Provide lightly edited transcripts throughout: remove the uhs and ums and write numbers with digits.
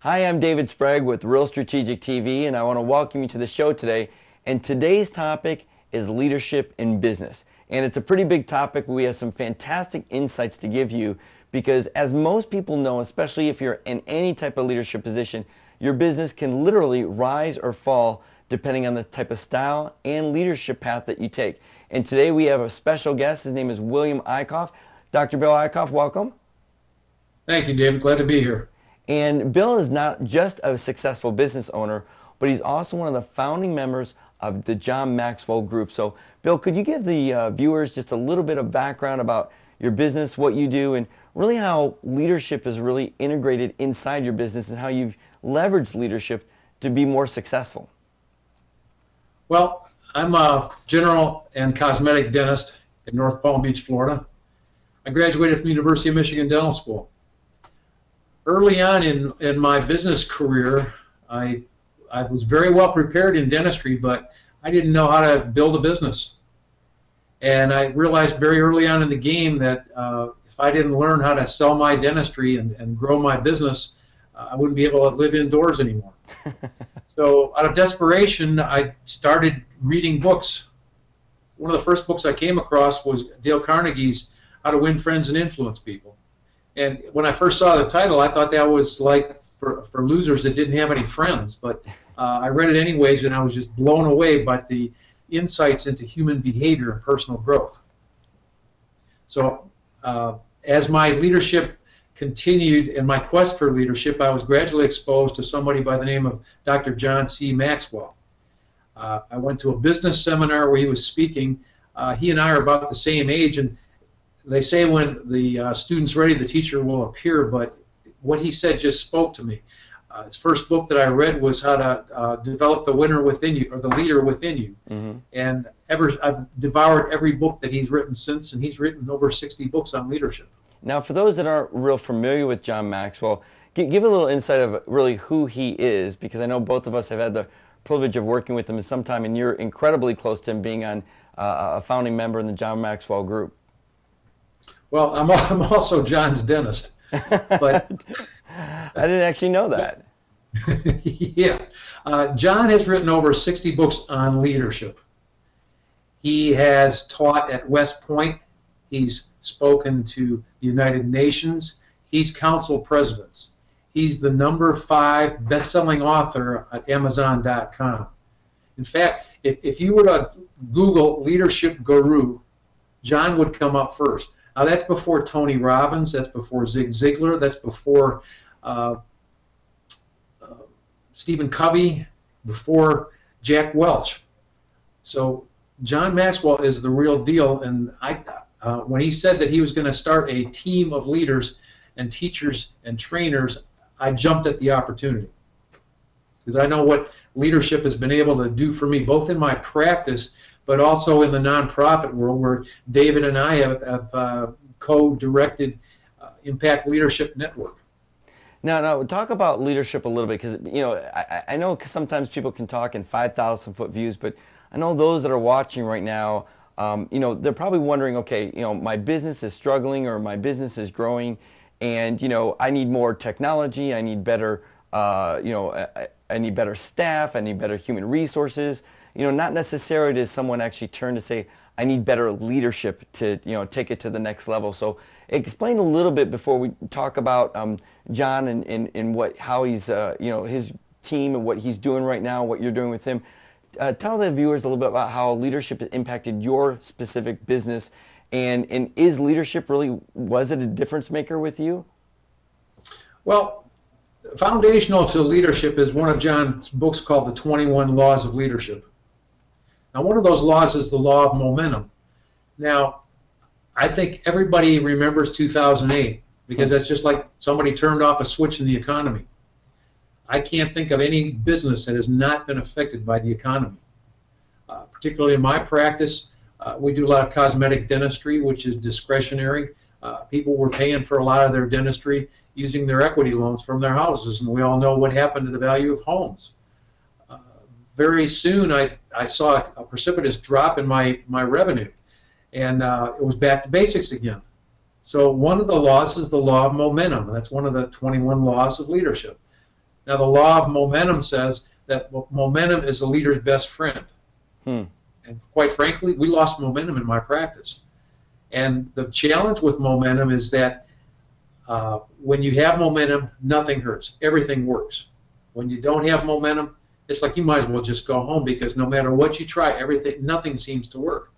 Hi, I'm David Sprague with Real Strategic TV, and I want to welcome you to the show today. And today's topic is leadership in business. And it's a pretty big topic. We have some fantastic insights to give you because, as most people know, especially if you're in any type of leadership position, your business can literally rise or fall depending on the type of style and leadership path that you take. And today we have a special guest. His name is William Eickhoff. Dr. Bill Eickhoff, welcome. Thank you, David. Glad to be here. And Bill is not just a successful business owner, but he's also one of the founding members of the John Maxwell Group. So, Bill, could you give the viewers just a little bit of background about your business, what you do, and really how leadership is really integrated inside your business and how you've leveraged leadership to be more successful? Well, I'm a general and cosmetic dentist in North Palm Beach, Florida. I graduated from the University of Michigan Dental School. Early on in my business career, I was very well prepared in dentistry, but I didn't know how to build a business. And I realized very early on in the game that if I didn't learn how to sell my dentistry and grow my business, I wouldn't be able to live indoors anymore. So out of desperation, I started reading books. One of the first books I came across was Dale Carnegie's How to Win Friends and Influence People. And when I first saw the title, I thought that was like for losers that didn't have any friends. But I read it anyways, and I was just blown away by the insights into human behavior and personal growth. So as my leadership continued in my quest for leadership, I was gradually exposed to somebody by the name of Dr. John C. Maxwell. I went to a business seminar where he was speaking. He and I are about the same age, and they say when the student's ready, the teacher will appear, but what he said just spoke to me. His first book that I read was How to Develop the Winner Within You, or the Leader Within You. Mm-hmm. And I've devoured every book that he's written since, and he's written over 60 books on leadership. Now, for those that aren't real familiar with John Maxwell, give a little insight of really who he is, because I know both of us have had the privilege of working with him at some time, and you're incredibly close to him being on a founding member in the John Maxwell Group. Well, I'm also John's dentist, but I didn't actually know that. Yeah, John has written over 60 books on leadership. He has taught at West Point. He's spoken to the United Nations. He's counseled presidents. He's the #5 best-selling author at Amazon.com. In fact, if you were to Google leadership guru, John would come up first. Now, that's before Tony Robbins, that's before Zig Ziglar, that's before Stephen Covey, before Jack Welch. So John Maxwell is the real deal, and when he said that he was going to start a team of leaders and teachers and trainers, I jumped at the opportunity. Because I know what leadership has been able to do for me, both in my practice, but also in the nonprofit world, where David and I have co-directed Impact Leadership Network. Now, talk about leadership a little bit, because I know sometimes people can talk in 5,000-foot views, but I know those that are watching right now, they're probably wondering, okay, my business is struggling or my business is growing, and I need more technology, I need better, I need better staff, I need better human resources. Not necessarily does someone actually turn to say, I need better leadership to take it to the next level. So explain a little bit before we talk about John and how he's his team and what he's doing right now, what you're doing with him. Tell the viewers a little bit about how leadership has impacted your specific business, and is leadership really, was it a difference maker with you? Well, foundational to leadership is one of John's books called The 21 Laws of Leadership. Now, one of those laws is the law of momentum. Now, I think everybody remembers 2008, because that's just like somebody turned off a switch in the economy. I can't think of any business that has not been affected by the economy. Particularly in my practice, we do a lot of cosmetic dentistry, which is discretionary. People were paying for a lot of their dentistry using their equity loans from their houses, and we all know what happened to the value of homes. Very soon, I saw a precipitous drop in my revenue, and it was back to basics again. So one of the laws is the law of momentum. That's one of the 21 laws of leadership. Now, the law of momentum says that momentum is a leader's best friend. Hmm. And quite frankly, we lost momentum in my practice. And the challenge with momentum is that when you have momentum, nothing hurts. Everything works. When you don't have momentum, it's like you might as well just go home, because no matter what you try, nothing seems to work.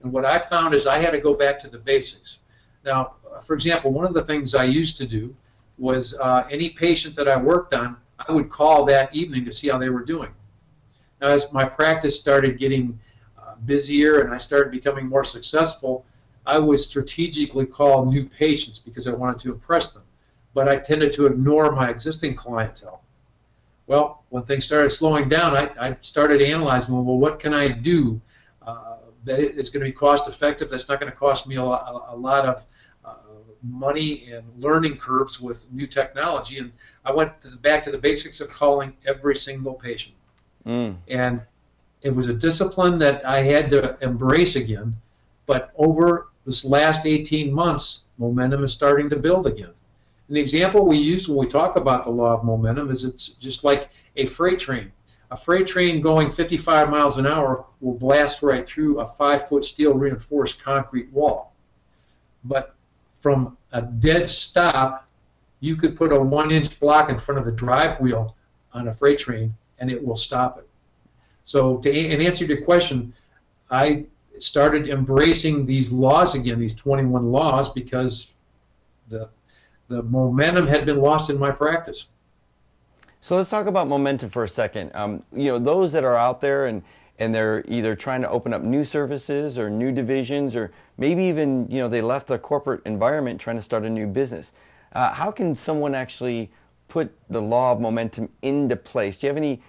And what I found is I had to go back to the basics. Now, for example, one of the things I used to do was any patient that I worked on, I would call that evening to see how they were doing. Now, as my practice started getting busier and I started becoming more successful, I would strategically call new patients because I wanted to impress them. But I tended to ignore my existing clientele. Well, when things started slowing down, I started analyzing, well, what can I do that is going to be cost effective, that's not going to cost me a lot of money and learning curves with new technology. And I went back to the basics of calling every single patient. And it was a discipline that I had to embrace again. But over this last 18 months, momentum is starting to build again. And the example we use when we talk about the law of momentum is it's just like a freight train. A freight train going 55 miles an hour will blast right through a 5-foot steel reinforced concrete wall. But from a dead stop, you could put a 1-inch block in front of the drive wheel on a freight train and it will stop it. So in answer to your question, I started embracing these laws again, these 21 laws, because the momentum had been lost in my practice. So let's talk about momentum for a second. You know, those that are out there and they're either trying to open up new services or new divisions, or maybe even, you know, they left the corporate environment trying to start a new business. How can someone actually put the law of momentum into place? Do you have any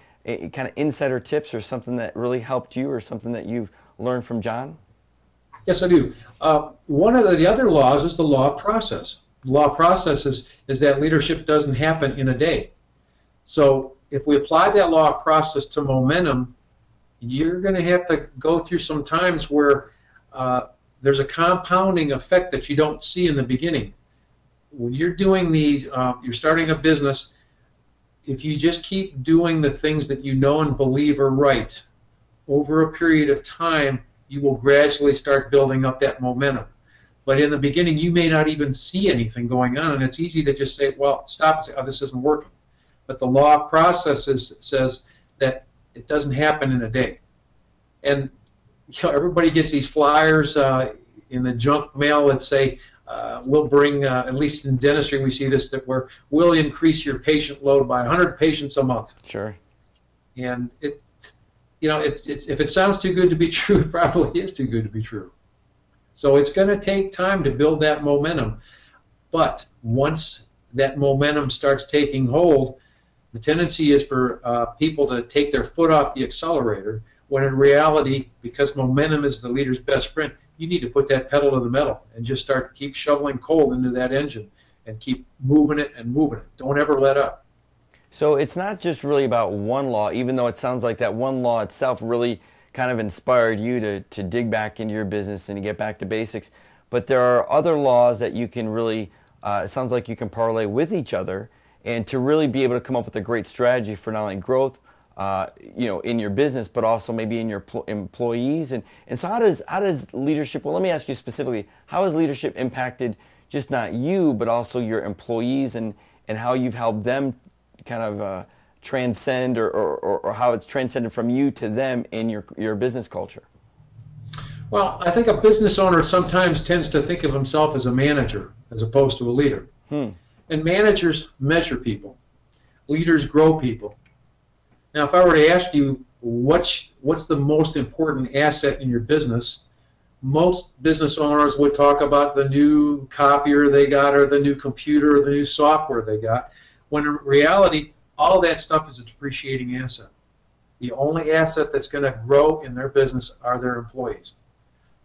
kind of insider tips or something that really helped you or something that you've learned from John? Yes, I do. One of the other laws is the law of process. The law of process is that leadership doesn't happen in a day. So if we apply that law of process to momentum, you're going to have to go through some times where there's a compounding effect that you don't see in the beginning. When you're doing these, you're starting a business, if you just keep doing the things that you know and believe are right, over a period of time, you will gradually start building up that momentum. But in the beginning, you may not even see anything going on, and it's easy to just say, well, stop and say, oh, this isn't working. But the law of processes says that it doesn't happen in a day. And you know, everybody gets these flyers in the junk mail that say, we'll bring, at least in dentistry we see this, that we'll increase your patient load by 100 patients a month. Sure. And you know, if it sounds too good to be true, it probably is too good to be true. So it's going to take time to build that momentum. But once that momentum starts taking hold, the tendency is for people to take their foot off the accelerator, when in reality, because momentum is the leader's best friend, you need to put that pedal to the metal and just keep shoveling coal into that engine and keep moving it and moving it. Don't ever let up. So it's not just really about one law, even though it sounds like that one law itself really kind of inspired you to dig back into your business and to get back to basics. But there are other laws that you can really, it sounds like you can parlay with each other, and to really be able to come up with a great strategy for not only growth, you know, in your business, but also maybe in your employees. And so how does leadership, well, let me ask you specifically, how has leadership impacted just not you, but also your employees, and how you've helped them kind of transcend, or how it's transcended from you to them in your business culture? Well, I think a business owner sometimes tends to think of himself as a manager as opposed to a leader. And managers measure people. Leaders grow people. Now, if I were to ask you what's the most important asset in your business, most business owners would talk about the new copier they got, or the new computer, or the new software they got, when in reality, all that stuff is a depreciating asset. The only asset that's going to grow in their business are their employees.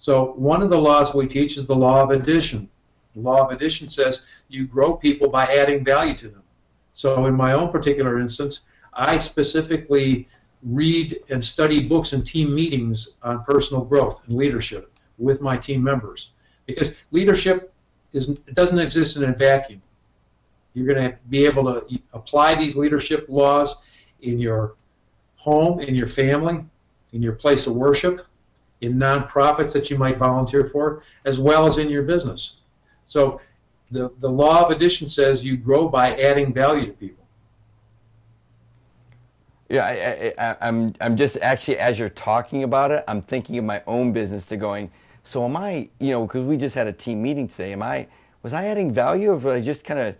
So one of the laws we teach is the law of addition. The law of addition says you grow people by adding value to them. So in my own particular instance, I specifically read and study books and team meetings on personal growth and leadership with my team members, because leadership doesn't exist in a vacuum. You're going to be able to apply these leadership laws in your home, in your family, in your place of worship, in nonprofits that you might volunteer for, as well as in your business. So the law of addition says you grow by adding value to people. Yeah, I'm just actually, as you're talking about it, I'm thinking of my own business to going, so am I, you know, because we just had a team meeting today, was I adding value, or was I just kind of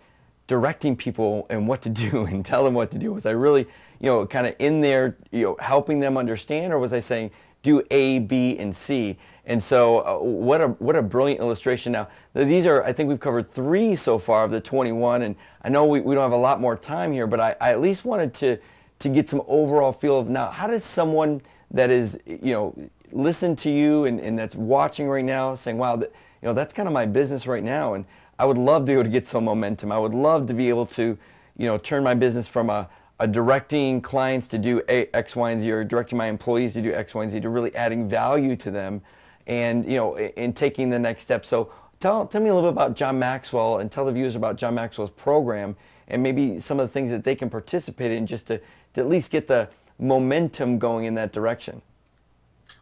directing people and what to do and tell them what to do? Was I really, you know, kind of in there, you know, helping them understand, or was I saying do A, B, and C? And so what a brilliant illustration. Now, these are, I think we've covered 3 so far of the 21, and I know we don't have a lot more time here, but I at least wanted to get some overall feel of, now, how does someone that is, you know, listen to you and that's watching right now saying, wow, you know, that's kind of my business right now, and I would love to be able to get some momentum. I would love to be able to, you know, turn my business from a directing clients to do X, Y, and Z, or directing my employees to do X, Y, and Z, to really adding value to them, and, you know, in taking the next step. So tell me a little bit about John Maxwell, and tell the viewers about John Maxwell's program, and maybe some of the things that they can participate in, just to at least get the momentum going in that direction.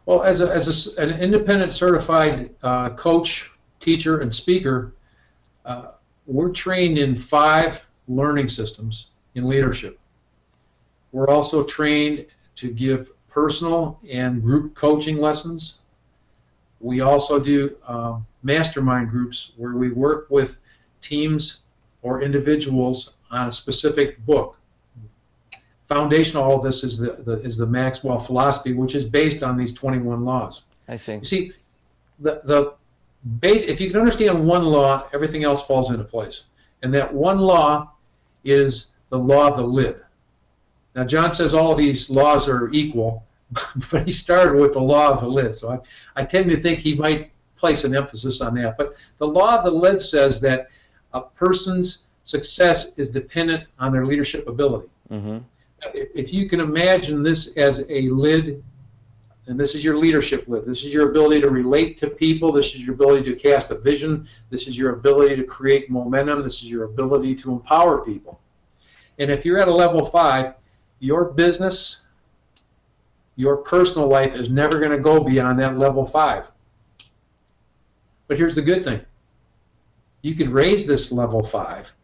Well, as an independent certified coach, teacher, and speaker, we're trained in 5 learning systems in leadership. We're also trained to give personal and group coaching lessons. We also do mastermind groups where we work with teams or individuals on a specific book. Foundational all of this is the Maxwell philosophy, which is based on these 21 laws. I see. You see, if you can understand one law, everything else falls into place. And that one law is the law of the lid. Now, John says all of these laws are equal, but he started with the law of the lid. So I tend to think he might place an emphasis on that. But the law of the lid says that a person's success is dependent on their leadership ability. Mm-hmm. If you can imagine this as a lid, and this is your leadership lid, this is your ability to relate to people, this is your ability to cast a vision, this is your ability to create momentum, this is your ability to empower people. And if you're at a level 5, your business, your personal life is never going to go beyond that level 5. But here's the good thing. You can raise this level 5.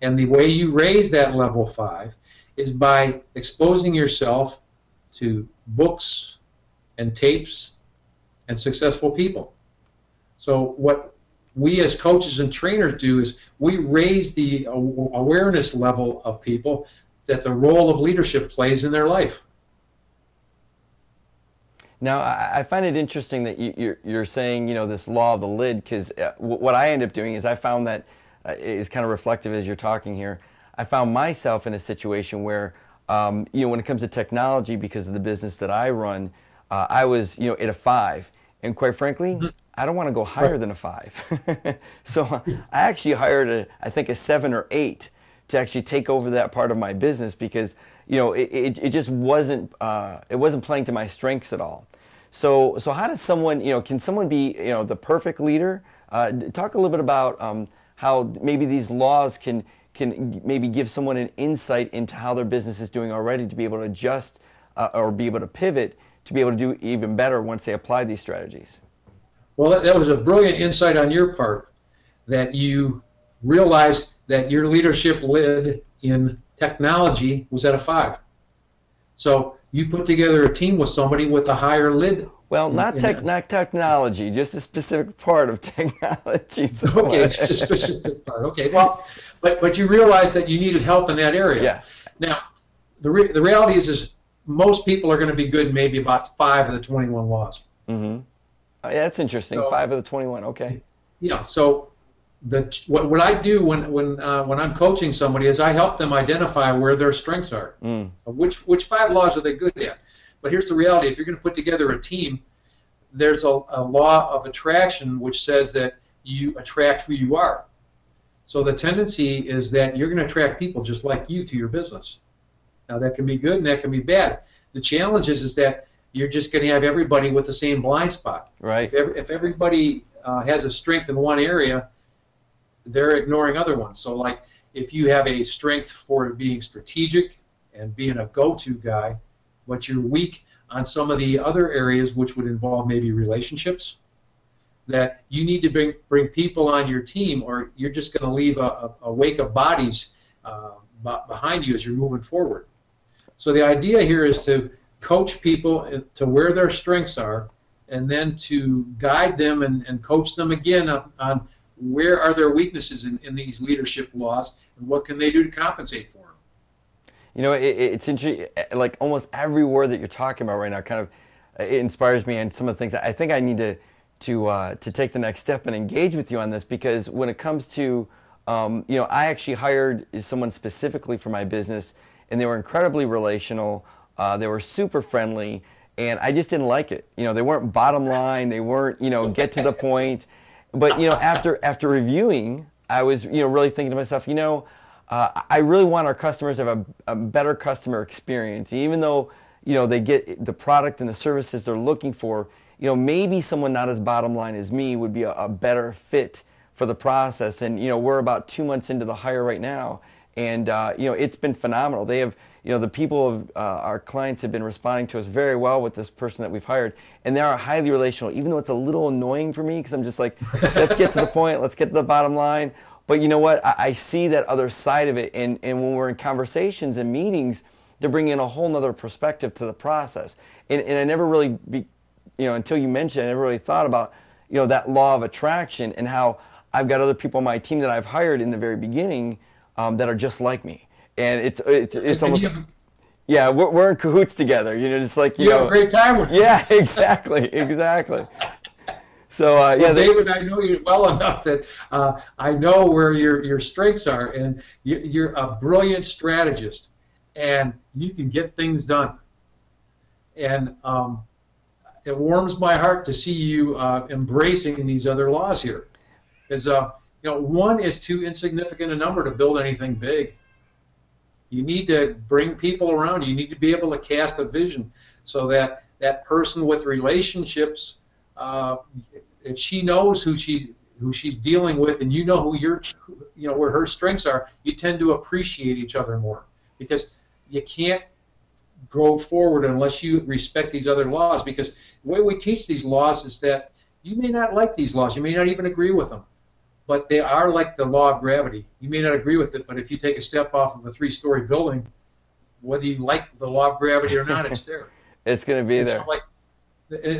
And the way you raise that level 5 is by exposing yourself to books and tapes and successful people. So what we as coaches and trainers do is we raise the awareness level of people that the role of leadership plays in their life. Now, I find it interesting that you're saying, you know, this law of the lid, because what I end up doing is I found that is kind of reflective as you're talking here. I found myself in a situation where, you know, when it comes to technology, because of the business that I run, I was, you know, at a 5, and quite frankly, I don't want to go higher than a 5. So I actually hired I think a 7 or 8 to actually take over that part of my business, because, you know, it just wasn't playing to my strengths at all. So how does someone, you know, can someone be, you know, the perfect leader? Talk a little bit about how maybe these laws can maybe give someone an insight into how their business is doing already, to be able to adjust or be able to pivot to be able to do even better once they apply these strategies. Well, that was a brilliant insight on your part, that you realized that your leadership lid in technology was at a 5. So you put together a team with somebody with a higher lid. Well, not technology, just a specific part of technology. So okay, just a specific part. Okay, well, but you realized that you needed help in that area. Yeah. Now, the reality is most people are going to be good in maybe about 5 of the 21 laws. Mm-hmm. Oh, yeah, that's interesting. So, 5 of the 21. Okay. Yeah. So what I do when I'm coaching somebody is I help them identify where their strengths are. Which 5 laws are they good at? But here's the reality. If you're going to put together a team, there's a law of attraction which says that you attract who you are. So the tendency is that you're going to attract people just like you to your business. Now, that can be good and that can be bad. The challenge is that you're just going to have everybody with the same blind spot. Right. If everybody has a strength in one area, they're ignoring other ones. So, like, if you have a strength for being strategic and being a go-to guy, but you're weak on some of the other areas which would involve maybe relationships, that you need to bring people on your team, or you're just going to leave a wake of bodies behind you as you're moving forward. So the idea here is to coach people to where their strengths are, and then to guide them and coach them again on where are their weaknesses in these leadership laws, and what can they do to compensate for them. You know, it's interesting, like almost every word that you're talking about right now kind of it inspires me, and some of the things I think I need to take the next step and engage with you on this, because when it comes to, you know, I actually hired someone specifically for my business, and they were incredibly relational, they were super friendly, and I just didn't like it. You know, they weren't bottom line, they weren't, you know, get to the point. But, you know, after reviewing, I was, you know, really thinking to myself, you know, I really want our customers to have a better customer experience. Even though, you know, they get the product and the services they're looking for, you know, maybe someone not as bottom line as me would be a better fit for the process. And, you know, we're about 2 months into the hire right now, and, you know, it's been phenomenal. They have, you know, the people of our clients have been responding to us very well with this person that we've hired, and they are highly relational, even though it's a little annoying for me, because I'm just like, let's get to the point, let's get to the bottom line. But you know what, I see that other side of it, and when we're in conversations and meetings, they're bringing a whole nother perspective to the process. And I never really, you know, until you mentioned it, I never really thought about, you know, that law of attraction, and how I've got other people on my team that I've hired in the very beginning that are just like me. And it's almost, yeah, we're in cahoots together, you know, just like, you know. Have a great time with yeah, exactly, exactly. So, well, yeah. David, I know you well enough that I know where your strengths are, and you're a brilliant strategist, and you can get things done. And it warms my heart to see you embracing these other laws here. Because, you know, one is too insignificant a number to build anything big. You need to bring people around. You need to be able to cast a vision, so that that person with relationships, if she knows who she's dealing with, and you know who you know where her strengths are, you tend to appreciate each other more, because you can't go forward unless you respect these other laws. Because the way we teach these laws is that you may not like these laws, you may not even agree with them, but they are like the law of gravity. You may not agree with it, but if you take a step off of a 3-story building, whether you like the law of gravity or not, it's there. It's going to be there.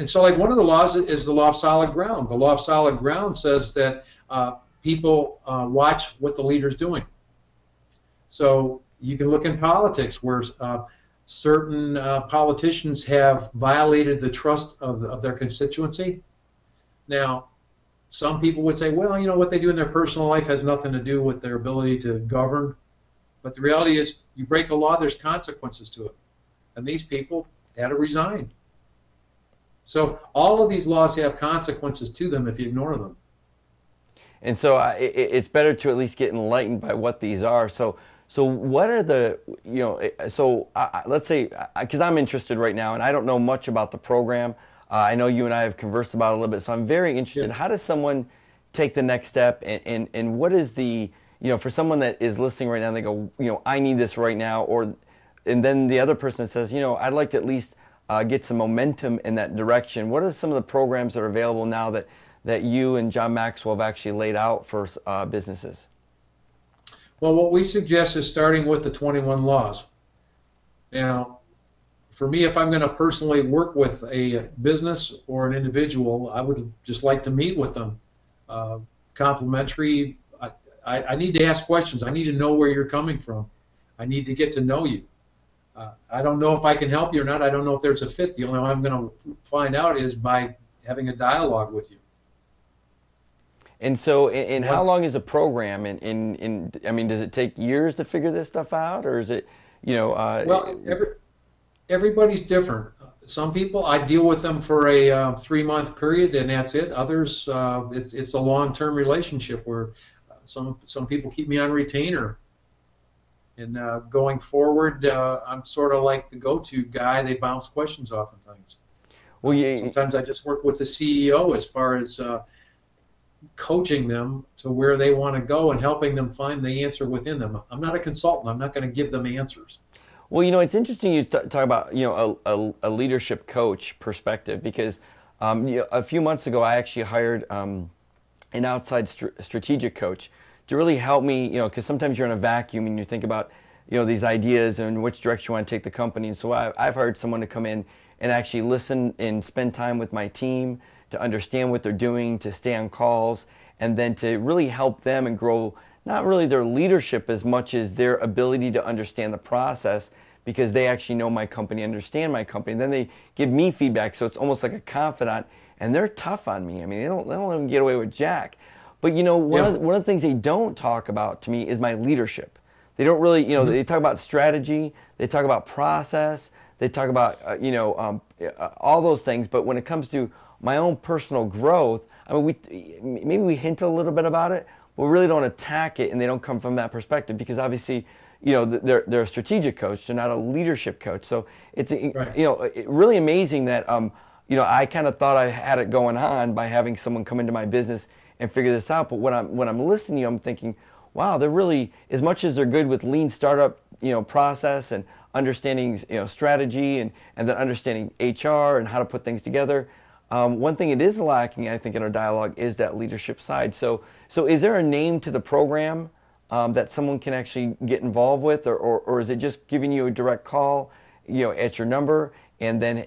So one of the laws is the law of solid ground. The law of solid ground says that people watch what the leader's doing. So you can look in politics where certain politicians have violated the trust of their constituency. Now, some people would say, well, you know, what they do in their personal life has nothing to do with their ability to govern. But the reality is, you break a law, there's consequences to it. And these people had to resign. So all of these laws have consequences to them if you ignore them. And so it's better to at least get enlightened by what these are. So what are the, you know, so let's say, because I'm interested right now, and I don't know much about the program. I know you and I have conversed about it a little bit, so I'm very interested. Yeah. How does someone take the next step, and what is the, you know, for someone that is listening right now, and they go, you know, I need this right now, and then the other person says, you know, I'd like to at least get some momentum in that direction. What are some of the programs that are available now that you and John Maxwell have actually laid out for businesses? Well, what we suggest is starting with the 21 laws. Now, for me, if I'm going to personally work with a business or an individual, I would just like to meet with them. Complimentary. I need to ask questions. I need to know where you're coming from. I need to get to know you. I don't know if I can help you or not. I don't know if there's a fit. The only way I'm going to find out is by having a dialogue with you. And so, and how long is a program? I mean, does it take years to figure this stuff out, or is it, you know? Well, everybody's different. Some people, I deal with them for a 3-month period, and that's it. Others, it's a long-term relationship where some people keep me on retainer. And going forward, I'm sort of like the go-to guy. They bounce questions off of things. Well, sometimes I just work with the CEO as far as coaching them to where they want to go and helping them find the answer within them. I'm not a consultant. I'm not going to give them answers. Well, it's interesting you talk about, a leadership coach perspective, because a few months ago I actually hired an outside strategic coach to really help me, because sometimes you're in a vacuum and you think about, these ideas and which direction you want to take the company. And so I've hired someone to come in and actually listen and spend time with my team to understand what they're doing, to stay on calls, and then to really help them and grow not really their leadership as much as their ability to understand the process, because they actually know my company, understand my company. And then they give me feedback, so it's almost like a confidant, and they're tough on me. I mean, they don't let them get away with jack. But one of the things they don't talk about to me is my leadership. They don't really, they talk about strategy, they talk about process, they talk about, all those things. But when it comes to my own personal growth, I mean, maybe we hint a little bit about it, but we really don't attack it, and they don't come from that perspective, because obviously, they're a strategic coach, they're not a leadership coach. So it's, right. Really amazing that, I kind of thought I had it going on by having someone come into my business and figure this out. But when I'm listening to you, I'm thinking, wow, they're really, as much as they're good with lean startup, process and understanding, strategy and then understanding HR and how to put things together. One thing it is lacking, I think, in our dialogue is that leadership side. So is there a name to the program that someone can actually get involved with, or is it just giving you a direct call, at your number, and then,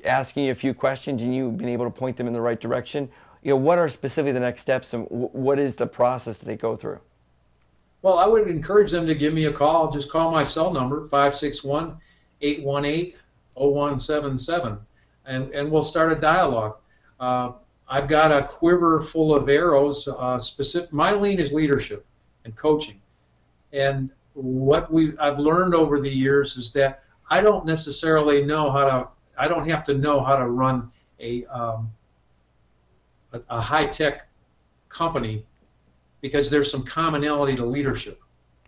asking you a few questions and you've been able to point them in the right direction? What are specifically the next steps, and what is the process that they go through? Well, I would encourage them to give me a call. Just call my cell number, 561-818-0177, and we'll start a dialogue. I've got a quiver full of arrows. My lean is leadership and coaching. And what I've learned over the years is that I don't necessarily know I don't have to know how to run a high-tech company, because there's some commonality to leadership.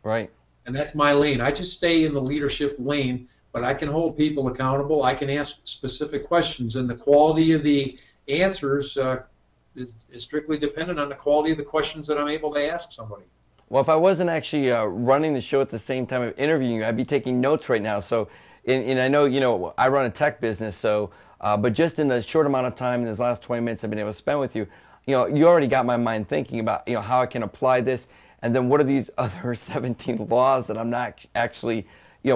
Right. And that's my lane. I just stay in the leadership lane, but I can hold people accountable. I can ask specific questions, and the quality of the answers is strictly dependent on the quality of the questions that I'm able to ask somebody. Well, if I wasn't actually running the show at the same time of interviewing you, I'd be taking notes right now. So, and I know, I run a tech business, so, but just in the short amount of time in this last 20 minutes I've been able to spend with you, you already got my mind thinking about, how I can apply this, and then what are these other 17 laws that I'm not actually,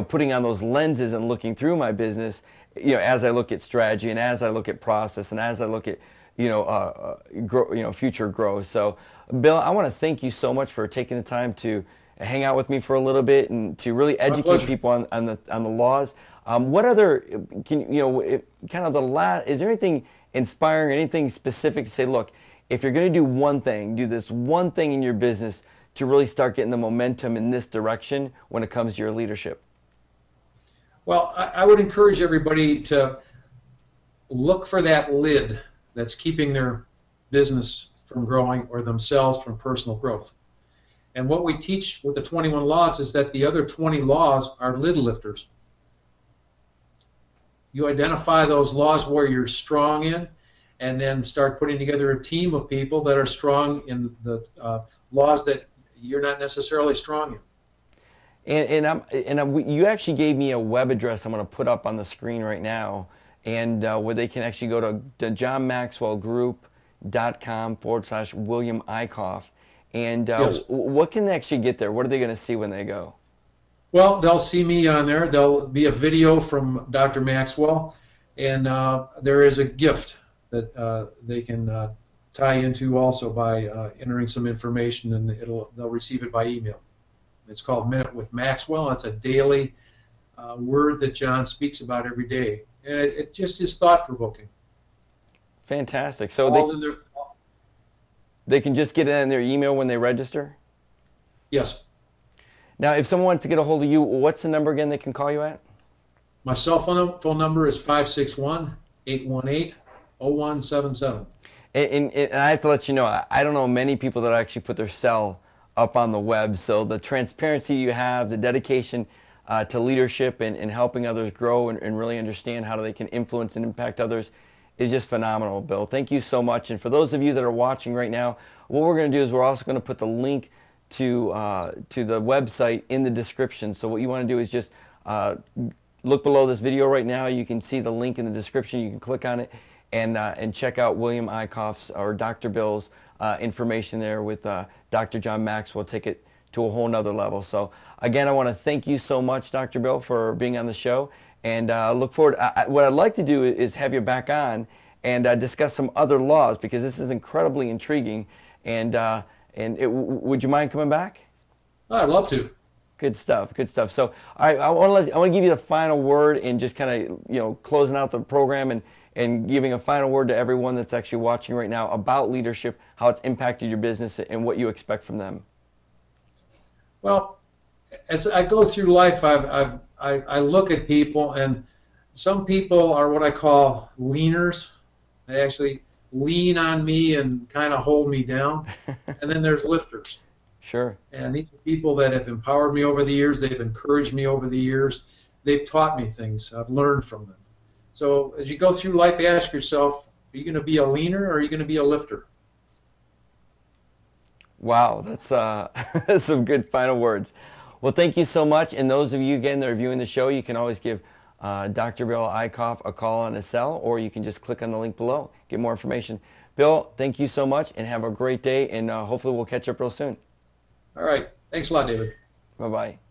putting on those lenses and looking through my business, as I look at strategy and as I look at process and as I look at, future growth. So, Bill, I want to thank you so much for taking the time to hang out with me for a little bit and to really educate people on the laws. What other, is there anything inspiring, anything specific to say, look, if you're going to do one thing, do this one thing in your business to really start getting the momentum in this direction when it comes to your leadership? Well, I would encourage everybody to look for that lid that's keeping their business from growing or themselves from personal growth. And what we teach with the 21 laws is that the other 20 laws are lid lifters. You identify those laws where you're strong in, and then start putting together a team of people that are strong in the laws that you're not necessarily strong in. You actually gave me a web address I'm going to put up on the screen right now, and where they can actually go to johnmaxwellgroup.com/William Eickhoff. And yes. What can they actually get there? What are they going to see when they go? Well, they'll see me on there. There'll be a video from Dr. Maxwell, and there is a gift that they can tie into also by entering some information, and they'll receive it by email. It's called Minute with Maxwell. It's a daily word that John speaks about every day, and it just is thought-provoking. Fantastic. So they can just get it in their email when they register? Yes. Now, if someone wants to get a hold of you, what's the number again they can call you at? My cell phone number is 561-818-0177. And I have to let you know, I don't know many people that actually put their cell up on the web. So the transparency you have, the dedication to leadership and helping others grow and really understand how they can influence and impact others is just phenomenal, Bill. Thank you so much. And for those of you that are watching right now, what we're going to do is we're also going to put the link to the website in the description. So what you want to do is just look below this video right now. You can see the link in the description. You can click on it and check out William Eickhoff's or Dr. Bill's information there with Dr. John Maxwell. Take it to a whole nother level. So again, I want to thank you so much, Dr. Bill, for being on the show. And look forward. What I'd like to do is have you back on and discuss some other laws, because this is incredibly intriguing. And would you mind coming back? I'd love to. Good stuff. Good stuff. So, all right, I want to give you the final word and just kind of closing out the program and giving a final word to everyone that's actually watching right now about leadership, how it's impacted your business, and what you expect from them. Well, as I go through life, I look at people, and some people are what I call leaners. They actually lean on me and kind of hold me down. And then there's lifters. Sure. And these are people that have empowered me over the years. They've encouraged me over the years. They've taught me things. I've learned from them. So as you go through life, ask yourself, are you going to be a leaner or are you going to be a lifter? Wow, that's some good final words. Well, thank you so much. And those of you, again, that are viewing the show, you can always give Dr. Bill Eickhoff a call on his cell, or you can just click on the link below, get more information. Bill, thank you so much, and have a great day, and hopefully we'll catch up real soon. All right. Thanks a lot, David. Bye-bye.